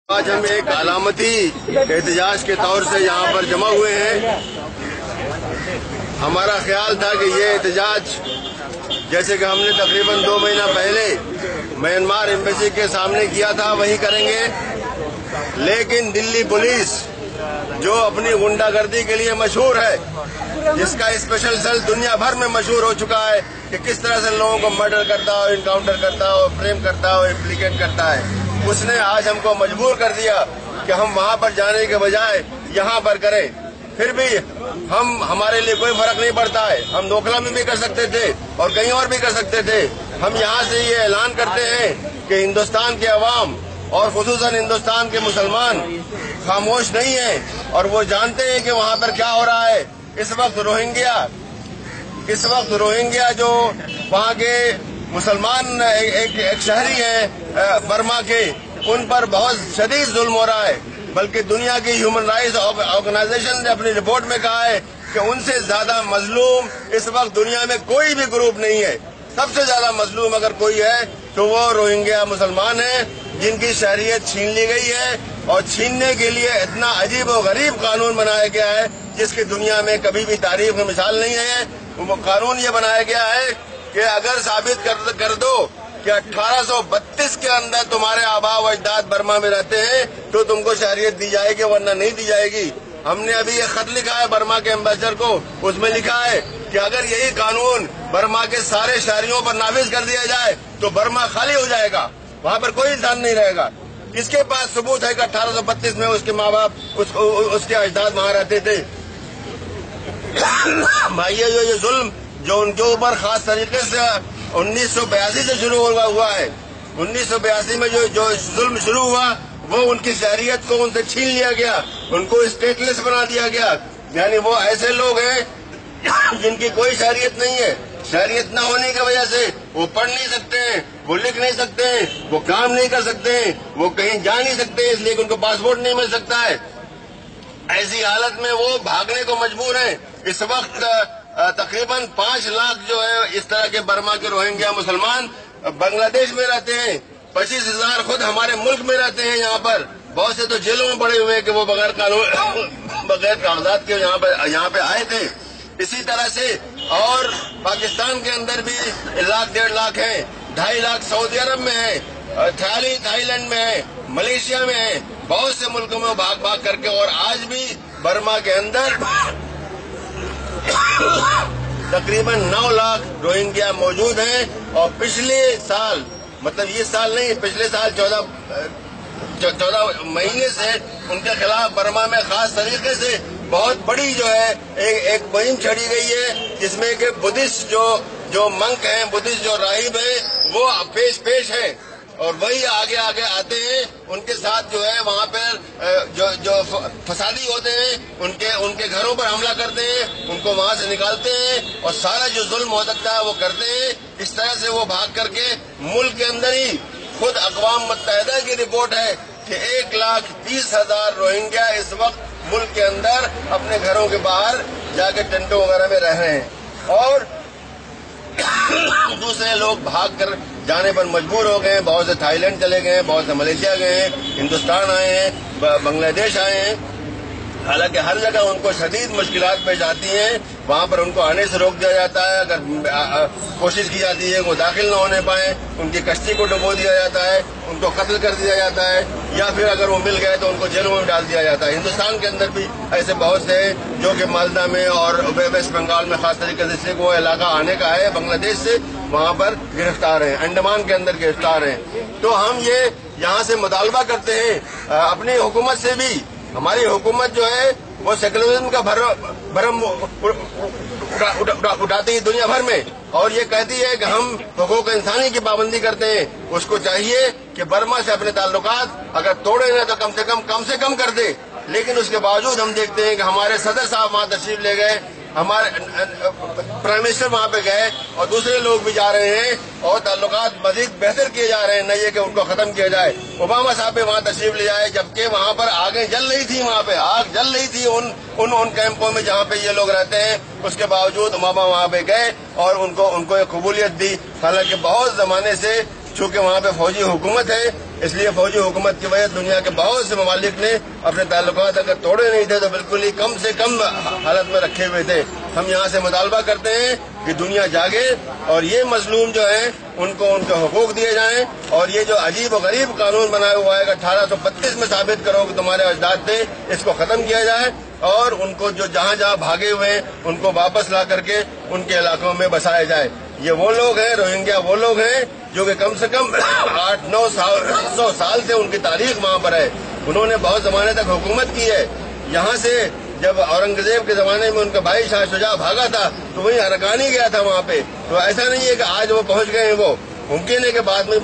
आज हम एक अलामती एहतजाज के तौर से यहाँ पर जमा हुए हैं। हमारा ख्याल था कि ये एहतजाज जैसे कि हमने तकरीबन 2 महीना पहले म्यांमार एम्बेसी के सामने किया था वही करेंगे, लेकिन दिल्ली पुलिस जो अपनी गुंडागर्दी के लिए मशहूर है, जिसका स्पेशल सेल दुनिया भर में मशहूर हो चुका है कि किस तरह से लोगों को मर्डर करता हो, इनकाउंटर करता हो, फ्रेम करता हो, इम्प्लीकेट करता है, उसने आज हमको मजबूर कर दिया कि हम वहां पर जाने के बजाय यहाँ पर करें। फिर भी हमारे लिए कोई फर्क नहीं पड़ता है। हम नोखला में भी कर सकते थे और कहीं और भी कर सकते थे। हम यहाँ से ये ऐलान करते हैं कि हिंदुस्तान के अवाम और खुसूसन हिंदुस्तान के मुसलमान खामोश नहीं है और वो जानते हैं कि वहाँ पर क्या हो रहा है। इस वक्त रोहिंग्या जो वहाँ के मुसलमान एक शहरी है बर्मा के, उन पर बहुत शदीद जुल्म हो रहा है। बल्कि दुनिया की ह्यूमन राइट्स ऑर्गेनाइजेशन ने अपनी रिपोर्ट में कहा है कि उनसे ज्यादा मजलूम इस वक्त दुनिया में कोई भी ग्रुप नहीं है। सबसे ज्यादा मजलूम अगर कोई है तो वो रोहिंग्या मुसलमान है, जिनकी शहरियत छीन ली गई है और छीनने के लिए इतना अजीब और गरीब कानून बनाया गया है जिसकी दुनिया में कभी भी तारीफ में मिसाल नहीं है। वो कानून ये बनाया गया है कि अगर साबित कर दो कि 1832 के अंदर तुम्हारे आबा व अजदाद बर्मा में रहते हैं तो तुमको शहरियत दी जाएगी, वरना नहीं दी जाएगी। हमने अभी एक खत लिखा है बर्मा के एम्बेसडर को, उसमें लिखा है कि अगर यही कानून बर्मा के सारे शहरियों पर नाफिज कर दिया जाए तो बर्मा खाली हो जाएगा, वहाँ पर कोई इंसान नहीं रहेगा। किसके पास सबूत है कि 1832 में उसके माँ बाप उसके अजदाद वहाँ रहते थे? भाई ये जुल्म जो उनके ऊपर खास तरीके से 1982 से शुरू हुआ है। 1982 में जो जुल्म शुरू हुआ वो उनकी शहरियत को उनसे छीन लिया गया, उनको स्टेटलेस बना दिया गया। यानी वो ऐसे लोग हैं जिनकी कोई शहरियत नहीं है। शहरियत न होने की वजह से वो पढ़ नहीं सकते हैं, वो लिख नहीं सकते हैं, वो काम नहीं कर सकते हैं, वो कहीं जा नहीं सकते, इसलिए उनको पासपोर्ट नहीं मिल सकता है। ऐसी हालत में वो भागने को मजबूर हैं। इस वक्त तकरीबन 5 लाख जो है इस तरह के बर्मा के रोहिंग्या मुसलमान बांग्लादेश में रहते हैं। 25,000 खुद हमारे मुल्क में रहते हैं। यहाँ पर बहुत से तो जेलों में पड़े हुए हैं कि वो बगैर कागजात के यहाँ पे आए थे। इसी तरह से और पाकिस्तान के अंदर भी 1 लाख 1.5 लाख है, 2.5 लाख सऊदी अरब में है, थाईलैंड में है, मलेशिया में है, बहुत से मुल्कों में भाग करके। और आज भी बर्मा के अंदर तकरीबन 9 लाख रोहिंग्या मौजूद हैं। और पिछले साल, मतलब ये साल नहीं, पिछले साल 14 महीने से उनके खिलाफ बर्मा में खास तरीके से बहुत बड़ी जो है एक मुहिम छड़ी गई है, जिसमें कि बुद्धिस्ट जो मंक हैं, बुद्धिस्ट जो राहिब हैं, वो पेश है और वही आगे आते हैं। उनके साथ जो है वहाँ पर जो फसादी होते हैं उनके घरों पर हमला करते हैं, उनको वहाँ से निकालते हैं और सारा जो जुल्म हो सकता है वो करते हैं। इस तरह से वो भाग करके मुल्क के अंदर ही खुद अक़वाम मुत्तहिदा की रिपोर्ट है कि 1,20,000 रोहिंग्या इस वक्त मुल्क के अंदर अपने घरों के बाहर जाके टेंटों वगैरह में रह रहे हैं और दूसरे लोग भाग कर जाने पर मजबूर हो गए हैं। बहुत से थाईलैंड चले गए हैं, बहुत से मलेशिया गए हैं, हिंदुस्तान आए हैं, बांग्लादेश आए हैं। हालांकि हर जगह उनको शदीद मुश्किलात पेश आती हैं। वहाँ पर उनको आने से रोक दिया जाता है। अगर कोशिश की जाती है वो दाखिल न होने पाए, उनकी कश्ती को डुबो दिया जाता है, उनको कत्ल कर दिया जाता है, या फिर अगर वो मिल गए तो उनको जेलों में डाल दिया जाता है। हिंदुस्तान के अंदर भी ऐसे बहुत से हैं जो कि मालदा में और वेस्ट बंगाल में खास तरीके से वो इलाका आने का है बांग्लादेश से, वहाँ पर गिरफ्तार हैं, अंडमान के अंदर गिरफ्तार हैं। तो हम ये यहाँ से मुतालबा करते हैं अपनी हुकूमत से भी। हमारी हुकूमत जो है वो सेकुलरिज्म का भरम उठाती है दुनिया भर में और ये कहती है कि हम हुकूक इंसानी की पाबंदी करते हैं। उसको चाहिए कि बर्मा से अपने ताल्लुकात अगर तोड़े ना तो कम से कम कर दे। लेकिन उसके बावजूद हम देखते हैं कि हमारे सदर साहब वहाँ तशरीफ ले गए, हमारे प्राइम मिनिस्टर वहाँ पे गए और दूसरे लोग भी जा रहे हैं और ताल्लुकात मजीद बेहतर किए जा रहे हैं, नहीं है कि उनको खत्म किया जाए। ओबामा साहब भी वहाँ तशरीफ ले जाए, जबकि वहाँ पर आगे जल रही थी, वहाँ पे आग जल रही थी उन कैंपों में जहाँ पे ये लोग रहते हैं। उसके बावजूद ओबामा वहाँ पे गए और उनको एक कबूलियत दी। हालांकि बहुत जमाने से चूंकि वहाँ पे फौजी हुकूमत है اس لیے فوجی حکومت کی وجہ دنیا کے بہت سے ممالک نے اپنے تعلقات اگر توڑے نہیں تھے تو بالکل ہی کم سے کم حالت میں رکھے ہوئے تھے. ہم یہاں سے مطالبہ کرتے ہیں کہ دنیا جاگے اور یہ مظلوم جو ہیں ان کو ان کے حقوق دیے جائیں, اور یہ جو عجیب و غریب قانون بنایا ہوا ہے کہ 1832 میں ثابت کرو کہ تمہارے اجداد تھے, اس کو ختم کیا جائے اور ان کو جو جہاں جہاں بھاگے ہوئے ہیں ان کو واپس لا کر کے ان کے علاقوں میں بسایا جائے. یہ وہ لوگ ہیں, روہنگیا وہ لوگ ہیں جو کہ کم سے کم 800-900 سال سے ان کی تاریخ وہاں پر ہے. انہوں نے بہت زمانے تک حکومت کی ہے. یہاں سے جب اورنگزیب کے زمانے میں ان کا بھائی شاہ شجاع بھاگا تھا تو وہی ہرکانی گیا تھا وہاں پہ. تو ایسا نہیں ہے کہ آج وہ پہنچ گئے ہیں, وہ ممکن ہے کہ بعد میں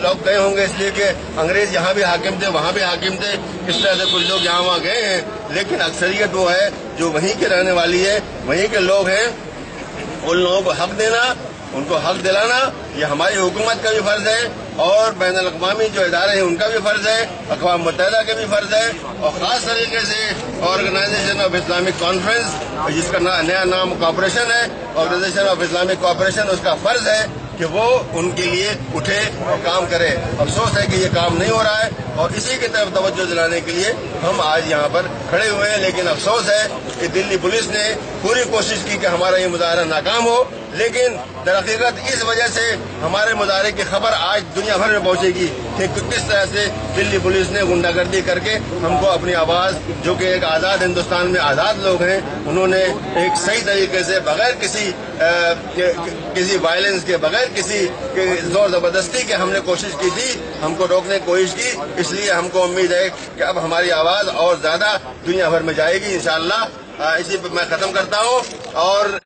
لوگ گئے ہوں گے, اس لیے کہ انگریز یہاں بھی حاکم تھے وہاں بھی حاکم تھے, اس طرح سے کچھ لوگ یہاں وہاں گئے ہیں, لیکن اکثریت وہ ہے جو وہیں کے رہنے والی ہے, وہیں کے لوگ ہیں. ان لوگوں کو حق دینا, ان کو حق دلانا یہ ہماری حکومت کا بھی فرض ہے اور بین الاقوامی جو ادارے ہیں ان کا بھی فرض ہے, اقوام متحدہ کا بھی فرض ہے, اور خاص طریقے سے آرگنائزیشن آف اسلامک کانفرنس جس کا نیا نام کوآپریشن ہے, آرگنائزیشن آف اسلامک کوآپریشن, اس کا فرض ہے کہ وہ ان کے لیے اٹھے اور کام کرے. افسوس ہے کہ یہ کام نہیں ہو رہا ہے اور اسی کی طرف توجہ دلانے کے لیے ہم آج یہاں پر کھڑے ہوئے ہیں. لیکن افسوس ہے کہ دلی پولیس نے پوری کوشش کی کہ ہمارا یہ مظاہرہ ناکام ہو, لیکن در حقیقت اس وجہ سے ہمارے مظاہرے کی خبر آج دنیا بھر میں پہنچے گی کہ کس طرح سے دلی پولیس نے غنڈہ گردی کر کے ہم کو اپنی آواز, جو کہ ایک آزاد ہندوستان میں آزاد لوگ ہیں, انہوں نے ایک صحیح طریقے سے بغیر کسی وائلنس کے, بغیر کسی زور زبردستی کے ہم نے کوشش کی تھی, ہم کو روکنے کی کوشش کی. اس لیے ہم کو امید ہے کہ اب ہماری آواز اور زیادہ دنیا بھر میں جائے گی انشاءاللہ. اسی پہ میں ختم کرتا ہوں اور